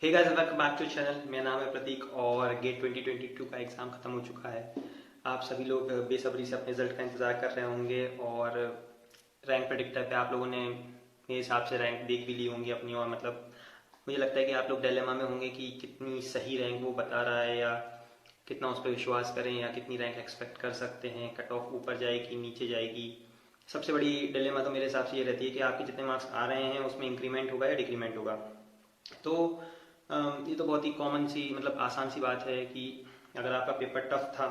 Hey guys, welcome back to channel. मेरा नाम है प्रतीक और गेट 2022 का एग्ज़ाम ख़त्म हो चुका है। आप सभी लोग बेसब्री से अपने रिजल्ट का इंतज़ार कर रहे होंगे और रैंक प्रेडिक्टर पे आप लोगों ने मेरे हिसाब से रैंक देख भी ली होंगी अपनी। और मतलब मुझे लगता है कि आप लोग डिलेमा में होंगे कि कितनी सही रैंक वो बता रहा है या कितना उस पर विश्वास करें या कितनी रैंक एक्सपेक्ट कर सकते हैं। कट ऑफ ऊपर जाएगी नीचे जाएगी। सबसे बड़ी डिलेमा तो मेरे हिसाब से ये रहती है कि आपके जितने मार्क्स आ रहे हैं उसमें इंक्रीमेंट होगा या डिक्रीमेंट होगा। तो ये तो बहुत ही कॉमन सी मतलब आसान सी बात है कि अगर आपका पेपर टफ था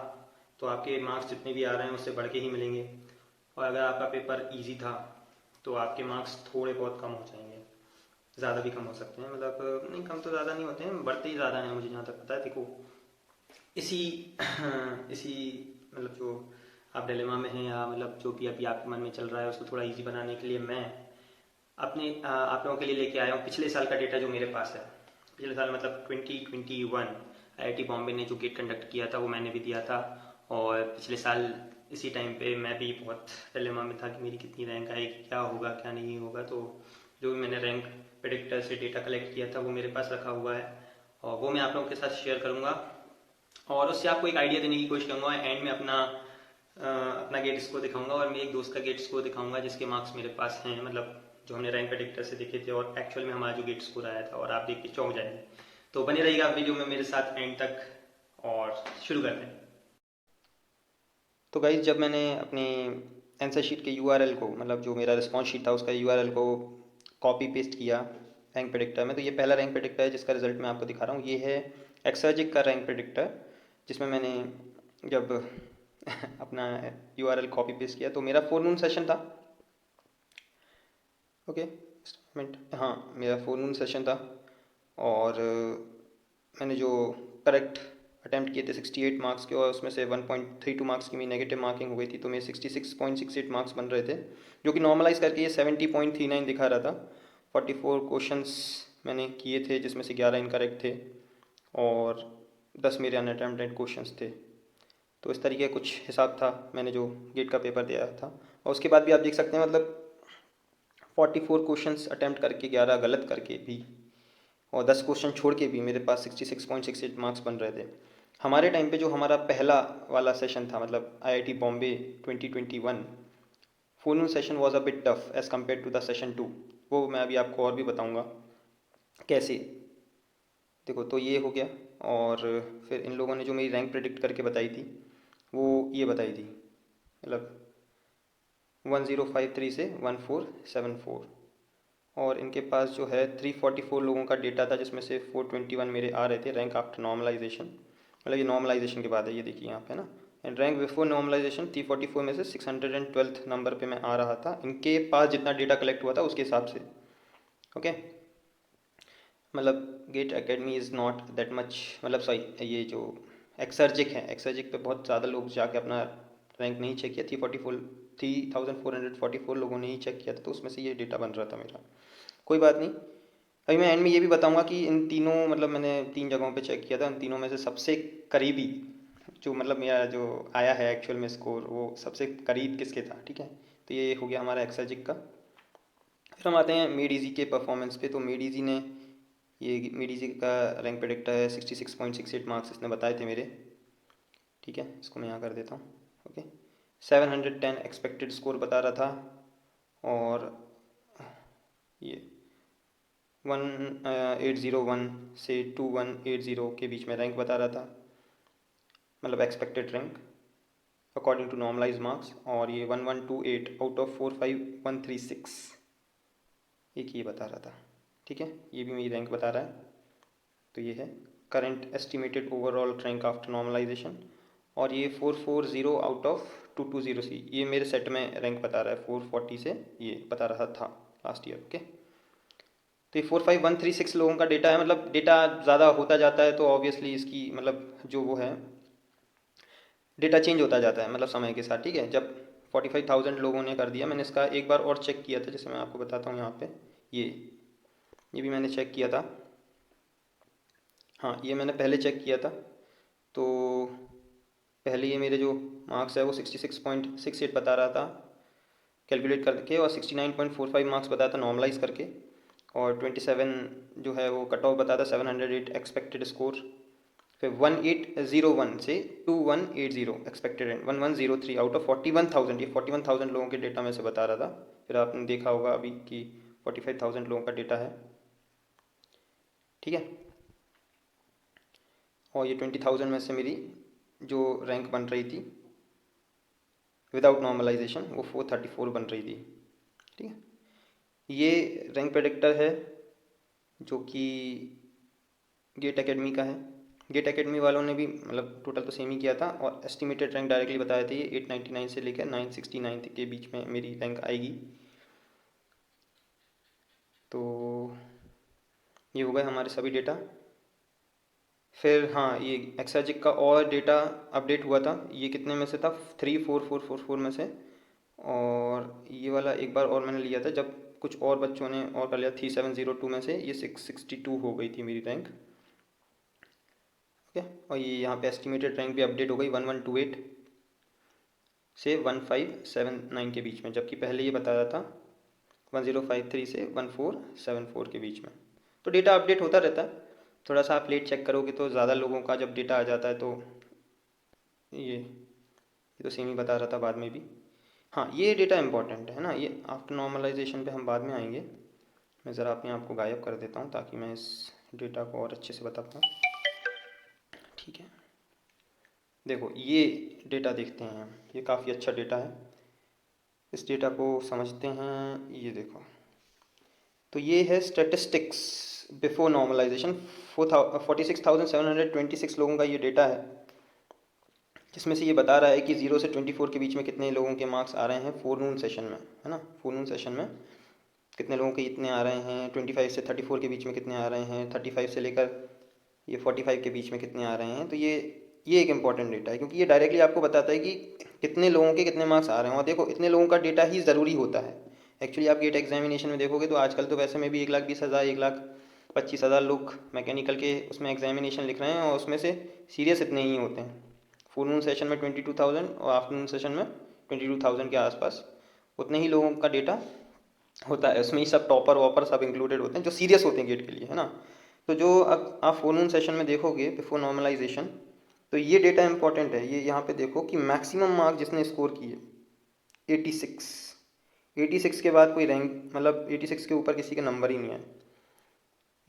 तो आपके मार्क्स जितने भी आ रहे हैं उससे बढ़ के ही मिलेंगे। और अगर आपका पेपर इजी था तो आपके मार्क्स थोड़े बहुत कम हो जाएंगे। ज़्यादा भी कम हो सकते हैं, मतलब नहीं, कम तो ज़्यादा नहीं होते हैं, बढ़ते ही ज़्यादा हैं मुझे जहाँ तक पता है। देखो, इसी इसी मतलब जो आप डिलेमा में हैं या मतलब जो भी अभी आपके मन में चल रहा है उसको थोड़ा इजी बनाने के लिए मैं आप लोगों के लिए लेके आया हूँ पिछले साल का डेटा जो मेरे पास है। पिछले साल मतलब 2021 आईआईटी बॉम्बे ने जो गेट कंडक्ट किया था वो मैंने भी दिया था। और पिछले साल इसी टाइम पे मैं भी बहुत डिलेमा में था कि मेरी कितनी रैंक आएगी, क्या होगा क्या नहीं होगा। तो जो भी मैंने रैंक प्रेडिक्टर से डेटा कलेक्ट किया था वो मेरे पास रखा हुआ है और वो मैं आप लोगों के साथ शेयर करूँगा। और उससे आपको एक आइडिया देने की कोशिश करूँगा। एंड में अपना गेट स्कोर दिखाऊंगा और मेरे एक दोस्त का गेट स्कोर दिखाऊंगा जिसके मार्क्स मेरे पास हैं, मतलब जो हमने रैंक प्रेडिक्टर से देखे थे और एक्चुअल में हमारा जो गेट स्कोर आया था, और आप देख के चौंक जाएंगे। तो बने रहिएगा आप वीडियो में मेरे साथ एंड तक। और शुरू करते हैं। तो गाइज, जब मैंने अपनी आंसर शीट के यूआरएल को, मतलब जो मेरा रिस्पॉन्स शीट था उसका यूआरएल को कॉपी पेस्ट किया रैंक प्रेडिक्टर में, तो ये पहला रैंक प्रेडिक्टर है जिसका रिजल्ट मैं आपको दिखा रहा हूँ। ये है एक्सर्जिक का रैंक प्रेडिक्टर, जिसमें मैंने जब अपना यूआरएल कॉपी पेस्ट किया तो मेरा फोरनून सेशन था। ओके, मिनट, हाँ, मेरा फोरनून सेशन था। और मैंने जो करेक्ट अटैम्प्ट किए थे 68 मार्क्स के, और उसमें से 1.32 मार्क्स की मेरी नेगेटिव मार्किंग हो गई थी, तो मेरे 66.68 मार्क्स बन रहे थे, जो कि नॉर्मलाइज करके ये 70.39 दिखा रहा था। 44 क्वेश्चंस मैंने किए थे जिसमें से 11 इनकरेक्ट थे और 10 मेरे अनअटेम्प्टेड क्वेश्चंस थे। तो इस तरीके का कुछ हिसाब था मैंने जो गेट का पेपर दिया था। और उसके बाद भी आप देख सकते हैं, मतलब 44 क्वेश्चंस अटैम्प्ट करके 11 गलत करके भी और 10 क्वेश्चन छोड़ के भी मेरे पास 66.68 मार्क्स बन रहे थे। हमारे टाइम पे जो हमारा पहला वाला सेशन था, मतलब IIT Bombay 2021, phone session was a bit tough as compare to the session 2। वो मैं अभी आपको और भी बताऊंगा कैसे। देखो, तो ये हो गया। और फिर इन लोगों ने जो मेरी रैंक प्रेडिक्ट करके बताई थी वो ये बताई थी, मतलब 1053 से 1474। और इनके पास जो है 344 लोगों का डेटा था जिसमें से 421 मेरे आ रहे थे रैंक आफ्टर नॉर्मलाइजेशन। मतलब ये नॉर्मलाइजेशन के बाद है, ये देखिए यहाँ पे ना। एंड रैंक बिफोर नॉर्मलाइजेशन 344 में से 612th नंबर पे मैं आ रहा था इनके पास जितना डेटा कलेक्ट हुआ था उसके हिसाब से। ओके, मतलब GATE academy is not that much, मतलब सॉरी, ये जो एक्सर्जिक है, एक्सर्जिक पे बहुत ज़्यादा लोग जाके अपना रैंक नहीं चेक किया। 3444 लोगों ने ही चेक किया था, तो उसमें से ये डेटा बन रहा था मेरा। कोई बात नहीं। अभी मैं एंड में ये भी बताऊंगा कि इन तीनों, मतलब मैंने 3 जगहों पे चेक किया था, इन तीनों में से सबसे करीबी जो, मतलब मेरा जो आया है एक्चुअल में स्कोर, वो सबसे करीब किसके था। ठीक है, तो ये हो गया हमारा एक्सर्जिक का। फिर हम आते हैं मेड इजी के परफॉर्मेंस पे। तो मेड इजी ने, ये मेड इजी का रैंक प्रेडिक्टर है, 66.68 मार्क्स इसने बताए थे मेरे। ठीक है, इसको मैं यहाँ कर देता हूँ। ओके, 710 एक्सपेक्टेड स्कोर बता रहा था और ये 1801 से 2180 के बीच में रैंक बता रहा था, मतलब expected rank according to normalise marks. और ये 1128 आउट ऑफ 45136 एक ये बता रहा था। ठीक है, ये भी मेरी रैंक बता रहा है। तो ये है current estimated overall rank after normalisation. और ये 440 आउट ऑफ 220 ये मेरे सेट में रैंक बता रहा है, 440 से ये बता रहा था लास्ट ईयर। ओके, तो ये 45136 लोगों का डेटा है। मतलब डेटा ज़्यादा होता जाता है तो ऑब्वियसली इसकी मतलब जो वो है डेटा चेंज होता जाता है, मतलब समय के साथ। ठीक है, जब 45,000 लोगों ने कर दिया, मैंने इसका एक बार और चेक किया था, जैसे मैं आपको बताता हूँ यहाँ पे। ये भी मैंने चेक किया था। हाँ, ये मैंने पहले चेक किया था। तो पहले ये मेरे जो मार्क्स है वो 66.68 बता रहा था कैलकुलेट करके, और 69.45 मार्क्स बताया था नॉर्मलाइज करके। और 27 जो है वो कट ऑफ बताता 708 एक्सपेक्टेड स्कोर। फिर 1801 से 2180 एक्सपेक्टेड रैंक, 1103 आउट ऑफ 41,000, ये 41,000 लोगों के डेटा में से बता रहा था। फिर आपने देखा होगा अभी कि 45,000 लोगों का डेटा है, ठीक है। और ये 20,000 में से मेरी जो रैंक बन रही थी विदाउट नॉर्मलाइजेशन वो 434 बन रही थी, ठीक है। ये रैंक प्रेडिक्टर है जो कि गेट एकेडमी का है। गेट एकेडमी वालों ने भी मतलब टोटल तो सेम ही किया था और एस्टिमेटेड रैंक डायरेक्टली बताए थे। ये 899 से लेकर 969 के बीच में मेरी रैंक आएगी। तो ये हो गए हमारे सभी डेटा। फिर हाँ, ये एक्साजिक का और डेटा अपडेट हुआ था। ये कितने में से था, 34444 में से। और ये वाला एक बार और मैंने लिया था जब कुछ और बच्चों ने और कर लिया, 3702 में से ये 662 हो गई थी मेरी रैंक, ओके। और ये यहाँ पे एस्टिमेटेड रैंक भी अपडेट हो गई 1128 से 1579 के बीच में, जबकि पहले ये बताया था 1053 से 1474 के बीच में। तो डेटा अपडेट होता रहता है, थोड़ा सा आप लेट चेक करोगे तो ज़्यादा लोगों का जब डेटा आ जाता है तो ये तो सेम ही बता रहा था बाद में भी। हाँ, ये डेटा इंपॉर्टेंट है ना, ये आफ्टर नॉर्मलाइजेशन पे हम बाद में आएंगे। मैं ज़रा अपने आप को गायब कर देता हूँ ताकि मैं इस डेटा को और अच्छे से बता पाऊँ, ठीक है। देखो ये डेटा देखते हैं हम, ये काफ़ी अच्छा डेटा है, इस डेटा को समझते हैं। ये देखो, तो ये है स्टेटिस्टिक्स बिफोर नॉर्मलाइजेशन। 46,726 लोगों का ये डेटा है, जिसमें से ये बता रहा है कि 0 से 24 के बीच में कितने लोगों के मार्क्स आ रहे हैं फोरनून सेशन में, है ना। फोरनून सेशन में कितने लोगों के इतने आ रहे हैं, 25 से 34 के बीच में कितने आ रहे हैं, 35 से लेकर ये 45 के बीच में कितने आ रहे हैं। तो ये एक इम्पॉर्टेंट डेटा है, क्योंकि ये डायरेक्टली आपको बताता है कि कितने लोगों के कितने मार्क्स आ रहे हैं। और देखो, इतने लोगों का डेटा ही ज़रूरी होता है। एक्चुअली आप गेट एग्जामिनेशन में देखोगे तो आजकल तो वैसे में भी 1,20,000 1,25,000 लोग मैकेनिकल के उसमें एग्जामिनेशन लिख रहे हैं, और उसमें से सीरियस इतने ही होते हैं। फुल सेशन में 22,000 और आफ्टरनून सेशन में 22,000 के आसपास उतने ही लोगों का डेटा होता है। उसमें ही सब टॉपर वॉपर सब इंक्लूडेड होते हैं जो सीरियस होते हैं गेट के लिए, है ना। तो जो अब आप फोरनून सेशन में देखोगे बिफोर नॉर्मलाइजेशन, तो ये डेटा इंपॉर्टेंट है। ये यहाँ पे देखो कि मैक्सिमम मार्क जिसने स्कोर किए 86, 86 के बाद कोई रैंक मतलब 86 के ऊपर किसी के नंबर ही नहीं है।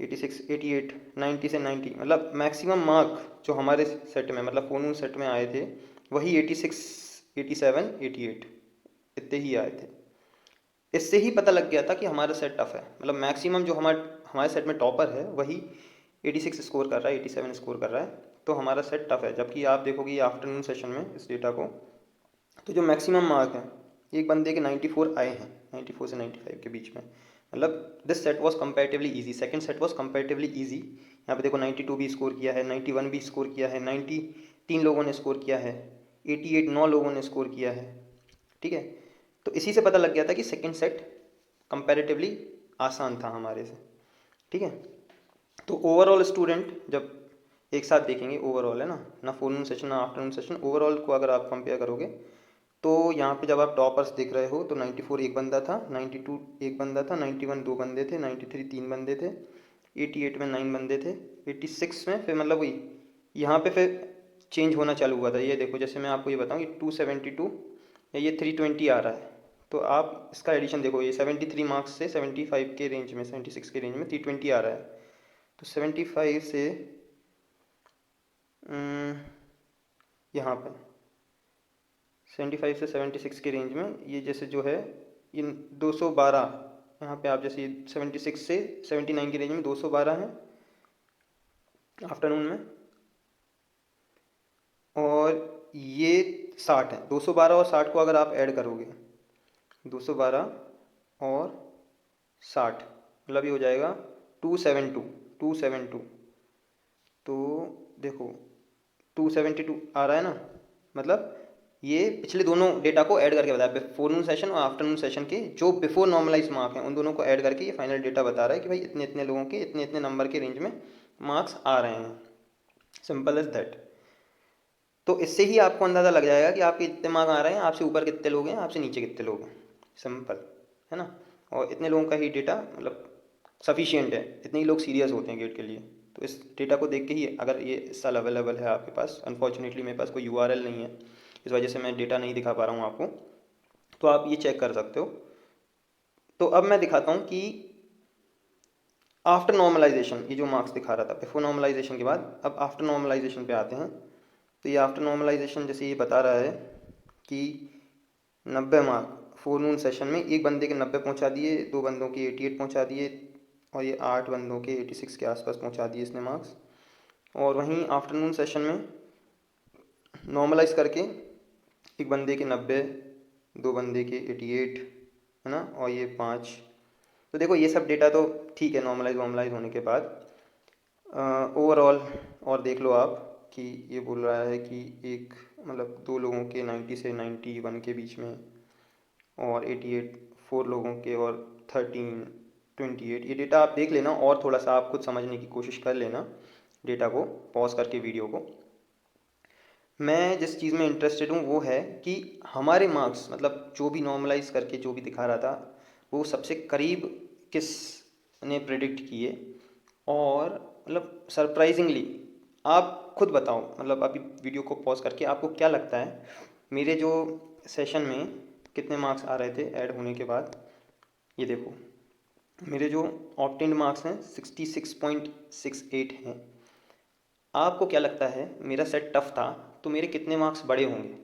86, 88, 90 से 90 मतलब मैक्सिमम मार्क जो हमारे सेट में मतलब फोरनून सेट में आए थे वही 86, 87, 88 इतने ही आए थे। इससे ही पता लग गया था कि हमारा सेट टफ है। मतलब मैक्सिमम जो हमारे सेट में टॉपर है वही 86 स्कोर कर रहा है, 87 स्कोर कर रहा है, तो हमारा सेट टफ है। जबकि आप देखोगे ये आफ्टरनून सेशन में इस डेटा को, तो जो मैक्सिमम मार्क हैं एक बंदे के 94 आए हैं, 94 से 95 के बीच में। मतलब this set was comparatively easy, second set was comparatively easy. यहाँ पे देखो 92 भी स्कोर किया है, 91 भी स्कोर किया है, 90 3 लोगों ने स्कोर किया है, 88 9 लोगों ने स्कोर किया है, ठीक है। तो इसी से पता लग गया था कि सेकंड सेट कंपैरेटिवली आसान था हमारे से, ठीक है। तो ओवरऑल स्टूडेंट जब एक साथ देखेंगे, ओवरऑल है ना फोरनून सेशन ना आफ्टरनून सेशन, ओवरऑल को अगर आप कंपेयर करोगे तो यहाँ पे जब आप टॉपर्स देख रहे हो तो 94 एक बंदा था, 92 एक बंदा था, 91 दो बंदे थे, 93 तीन बंदे थे, 88 में 9 बंदे थे, 86 में फिर मतलब वही यहाँ पे फिर चेंज होना चालू हुआ था। ये देखो, जैसे मैं आपको ये बताऊँ, ये 272 या ये 320 आ रहा है, तो आप इसका एडिशन देखो, ये 73 मार्क्स से 75 के रेंज में, 76 के रेंज में 320 आ रहा है। तो 75 से यहाँ पर 75 से 76 के रेंज में ये जैसे जो है ये 212, यहाँ पे आप जैसे 76 से 79 की रेंज में 212 है आफ्टरनून में, और ये 60 है। 212 और 60 को अगर आप ऐड करोगे, 212 और 60 मतलब ये हो जाएगा 272। तो देखो 272 आ रहा है ना, मतलब ये पिछले दोनों डेटा को ऐड करके बताया, फोरनून सेशन और आफ्टरनून सेशन के जो बिफोर नॉर्मलाइज मार्क हैं उन दोनों को ऐड करके ये फाइनल डेटा बता रहा है कि भाई इतने इतने लोगों के इतने इतने नंबर के रेंज में मार्क्स आ रहे हैं। Simple as that. तो इससे ही आपको अंदाज़ा लग जाएगा कि आपके इतने मार्क्स आ रहे हैं, आपसे ऊपर कितने लोग हैं, आपसे नीचे कितने लोग हैं। सिंपल है ना। और इतने लोगों का ही डेटा मतलब सफिशिएंट है, इतने ही लोग सीरियस होते हैं गेट के लिए। तो इस डेटा को देख के ही, अगर ये इस साल अवेलेबल है आपके पास, अनफॉर्चुनेटली मेरे पास कोई यूआरएल नहीं है, इस वजह से मैं डेटा नहीं दिखा पा रहा हूँ आपको, तो आप ये चेक कर सकते हो। तो अब मैं दिखाता हूँ कि आफ्टर नॉर्मलाइजेशन, ये जो मार्क्स दिखा रहा था बिफोर नॉर्मलाइजेशन के बाद, अब आफ्टर नॉर्मलाइजेशन पे आते हैं। तो ये आफ्टर नॉर्मलाइजेशन जैसे ये बता रहा है कि 90 मार्क फोरनून सेशन में एक बंदे के 90 पहुंचा दिए, दो बंदों के 88 पहुंचा दिए, और ये 8 बंदों के 86 के आसपास पहुंचा दिए इसने मार्क्स। और वहीं आफ्टरनून सेशन में नॉर्मलाइज करके एक बंदे के 90, दो बंदे के 88, है ना, और ये 5। तो देखो ये सब डेटा तो ठीक है नॉर्मलाइज वॉर्मलाइज होने के बाद। ओवरऑल और देख लो आप कि ये बोल रहा है कि एक मतलब दो लोगों के 90 से 91 के बीच में, और 88 फोर लोगों के, और 13 28। ये डेटा आप देख लेना और थोड़ा सा आप खुद समझने की कोशिश कर लेना डेटा को, पॉज करके वीडियो को। मैं जिस चीज़ में इंटरेस्टेड हूँ वो है कि हमारे मार्क्स, मतलब जो भी नॉर्मलाइज करके जो भी दिखा रहा था, वो सबसे करीब किस ने प्रिडिक्ट किए। और मतलब सरप्राइजिंगली, आप खुद बताओ, मतलब अभी वीडियो को पॉज करके आपको क्या लगता है मेरे जो सेशन में कितने मार्क्स आ रहे थे ऐड होने के बाद। ये देखो मेरे जो ऑप्टेंड मार्क्स हैं 66.68 हैं। आपको क्या लगता है मेरा सेट टफ था तो मेरे कितने मार्क्स बड़े होंगे?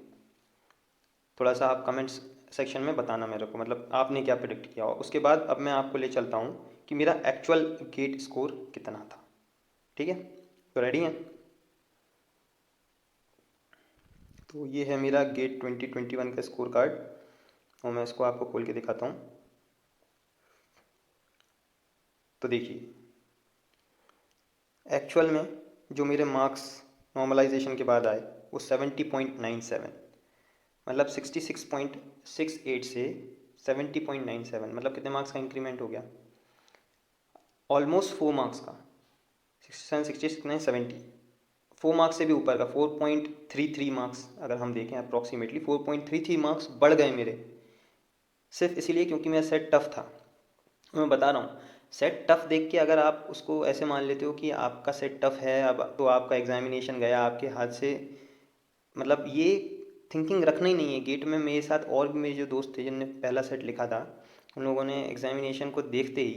थोड़ा सा आप कमेंट्स सेक्शन में बताना मेरे को, मतलब आपने क्या प्रिडिक्ट किया। और उसके बाद अब मैं आपको ले चलता हूँ कि मेरा एक्चुअल गेट स्कोर कितना था। ठीक है, तो रेडी हैं? तो ये है मेरा गेट 2021 का स्कोर कार्ड, और मैं इसको आपको खोल के दिखाता हूँ। तो देखिए एक्चुअल में जो मेरे मार्क्स नॉर्मलाइजेशन के बाद आए वो 70.97, मतलब 66.68 से 70.97, मतलब कितने मार्क्स का इंक्रीमेंट हो गया? ऑलमोस्ट 4 मार्क्स का। 67, 66, 70, 4 मार्क्स से भी ऊपर का 4.33 मार्क्स, अगर हम देखें अप्रॉक्सीमेटली 4.33 मार्क्स बढ़ गए मेरे, सिर्फ इसीलिए क्योंकि मेरा सेट टफ था। मैं बता रहा हूँ, सेट टफ देख के अगर आप उसको ऐसे मान लेते हो कि आपका सेट टफ है अब तो आपका एग्जामिनेशन गया आपके हाथ से, मतलब ये थिंकिंग रखना ही नहीं है। गेट में मेरे साथ और भी मेरे जो दोस्त थे जिनने पहला सेट लिखा था, उन लोगों ने एग्जामिनेशन को देखते ही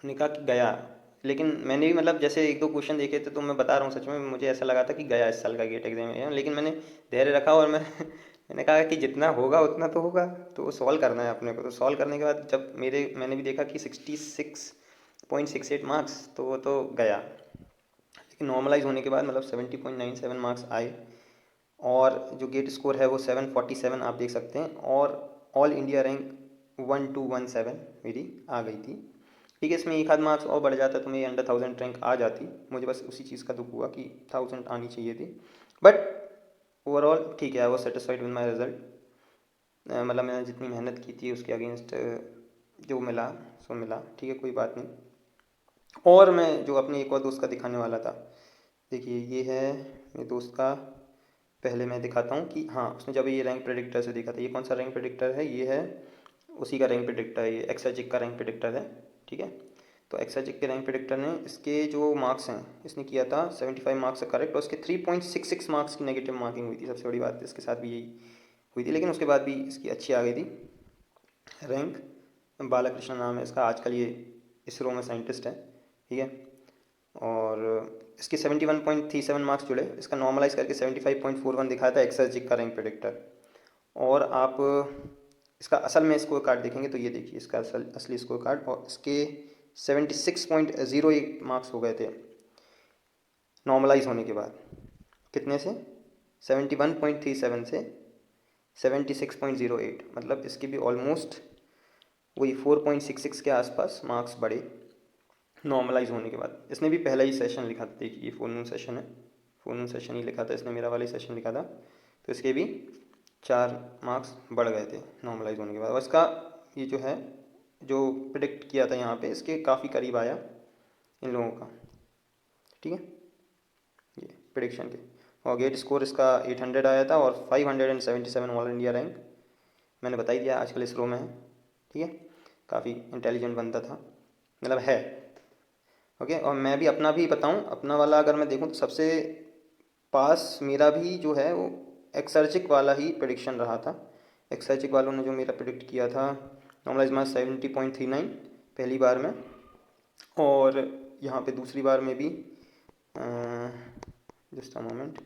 उन्होंने कहा कि गया। लेकिन मैंने भी मतलब जैसे एक दो क्वेश्चन देखे थे, तो मैं बता रहा हूँ सच में मुझे ऐसा लगा था कि गया इस साल का गेट एग्जामिनेशन। लेकिन मैंने धैर्य रखा और मैंने कहा कि जितना होगा उतना तो होगा, तो सॉल्व करना है अपने को। तो सॉल्व करने के बाद जब मैंने भी देखा कि 66.68 मार्क्स, तो वो तो गया। लेकिन नॉर्मलाइज होने के बाद मतलब 70.97 मार्क्स आए, और जो गेट स्कोर है वो 747 आप देख सकते हैं, और ऑल इंडिया रैंक 1217 मेरी आ गई थी। ठीक है, इसमें एक आध मार्क्स और बढ़ जाता तो मेरी अंडर 1000 रैंक आ जाती। मुझे बस उसी चीज़ का दुख हुआ कि 1000 आनी चाहिए थी, बट ओवरऑल ठीक है, I was satisfied with my result. मतलब मैंने जितनी मेहनत की थी उसके अगेंस्ट जो मिला सो मिला, ठीक है, कोई बात नहीं। और मैं जो अपने एक और दोस्त का दिखाने वाला था, देखिए ये है मेरे दोस्त का। पहले मैं दिखाता हूँ कि हाँ उसने जब ये रैंक प्रेडिक्टर से देखा था, ये कौन सा रैंक प्रेडिक्टर है, ये है उसी का रैंक प्रेडिक्टर है, ये एक्साजिक का रैंक प्रेडिक्टर है। ठीक है, तो एक्साजिक के रैंक प्रेडिक्टर ने इसके जो मार्क्स हैं इसने किया था 75 मार्क्स से करेक्ट, और उसके 3.66 मार्क्स की नेगेटिव मार्किंग हुई थी। सबसे बड़ी बात इसके साथ भी यही हुई थी, लेकिन उसके बाद भी इसकी अच्छी आ गई थी रैंक। बालाकृष्ण नाम है इसका, आजकल ये इसरो में साइंटिस्ट है। ठीक है, और इसके 71.37 मार्क्स जुड़े, इसका नॉर्मलाइज करके 75.41 दिखाया था एक्साजिक का रैंक प्रेडिक्टर। और आप इसका असल में स्कोर कार्ड देखेंगे तो ये देखिए इसका असली स्कोर कार्ड, और इसके 76.08 मार्क्स हो गए थे नॉर्मलाइज होने के बाद। कितने से? 71.37 से 76.08, मतलब इसके भी ऑलमोस्ट वही 4.66 के आसपास मार्क्स बढ़े नॉर्मलाइज होने के बाद। इसने भी पहला ही सेशन लिखा था, देखिए ये फोरनून सेशन है, फोरनून सेशन ही लिखा था इसने, मेरा वाला ही सेशन लिखा था। तो इसके भी 4 मार्क्स बढ़ गए थे नॉर्मलाइज होने के बाद। और इसका ये जो है जो प्रिडिक्ट किया था यहाँ पे इसके काफ़ी करीब आया इन लोगों का। ठीक है, ये प्रिडिक्शन के। और गेट स्कोर इसका 800 आया था, और 577 ऑल इंडिया रैंक। मैंने बता ही दिया आजकल इसरो में है। ठीक है, काफ़ी इंटेलिजेंट बंदा था। मतलब है। ओके, और मैं भी अपना भी बताऊं, अपना वाला अगर मैं देखूं तो सबसे पास मेरा भी जो है वो एक्सर्जिक वाला ही प्रिडिक्शन रहा था। एक्सर्जिक वालों ने जो मेरा प्रिडिक्ट किया था नॉर्मलाइज मास 70.39 पहली बार में, और यहाँ पे दूसरी बार में भी जस्ट अ मोमेंट,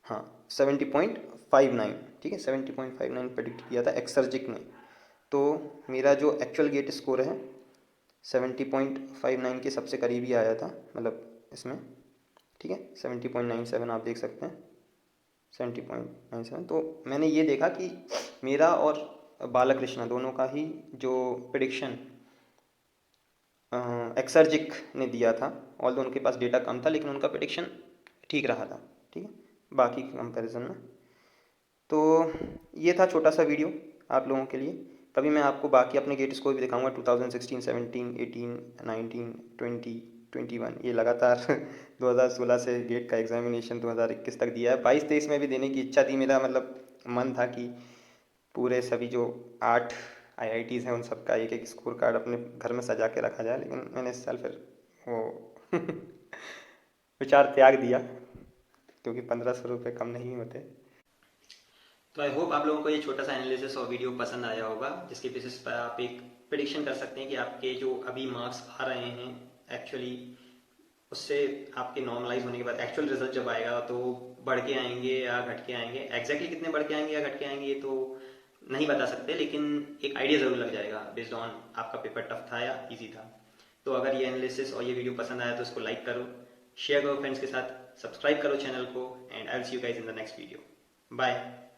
हाँ 70.59, ठीक है 70.59 प्रेडिक्ट किया था एक्सर्जिक ने। तो मेरा जो एक्चुअल गेट स्कोर है 70.59 के सबसे करीब ही आया था, मतलब इसमें, ठीक है 70.97 आप देख सकते हैं, 70.97। तो मैंने ये देखा कि मेरा और बालाकृष्णा दोनों का ही जो प्रिडिक्शन एक्सर्जिक ने दिया था, ऑल उनके पास डेटा कम था लेकिन उनका प्रिडिक्शन ठीक रहा था, ठीक है, बाकी के कंपैरिजन में। तो ये था छोटा सा वीडियो आप लोगों के लिए। कभी मैं आपको बाकी अपने गेट स्कोर भी दिखाऊंगा, 2016, 17, 18, 19, 20, 21, ये लगातार 2016 से गेट का एग्जामिनेशन 2021 तक दिया है। 22-23 में भी देने की इच्छा थी, मेरा मतलब मन था कि पूरे सभी जो 8 आईआईटीज़ हैं उन सब का एक एक स्कोर कार्ड अपने घर में सजा के रखा जाए, लेकिन मैंने इस साल फिर वो विचार त्याग दिया, क्योंकि 1500 रुपये कम नहीं होते। तो आई होप आप लोगों को ये छोटा सा एनालिसिस और वीडियो पसंद आया होगा, जिसके बेसिस पर आप एक प्रिडिक्शन कर सकते हैं कि आपके जो अभी मार्क्स आ रहे हैं एक्चुअली उससे आपके नॉर्मलाइज होने के बाद एक्चुअल रिजल्ट जब आएगा तो बढ़ के आएंगे या घट के आएंगे। एग्जैक्टली कितने बढ़ के आएंगे या घट के आएंगे ये तो नहीं बता सकते, लेकिन एक आइडिया ज़रूर लग जाएगा बेस्ड ऑन आपका पेपर टफ था या इजी था। तो अगर ये एनालिसिस और ये वीडियो पसंद आया तो इसको लाइक करो, शेयर करो फ्रेंड्स के साथ, सब्सक्राइब करो चैनल को, and I will see you guys in the next video. Bye.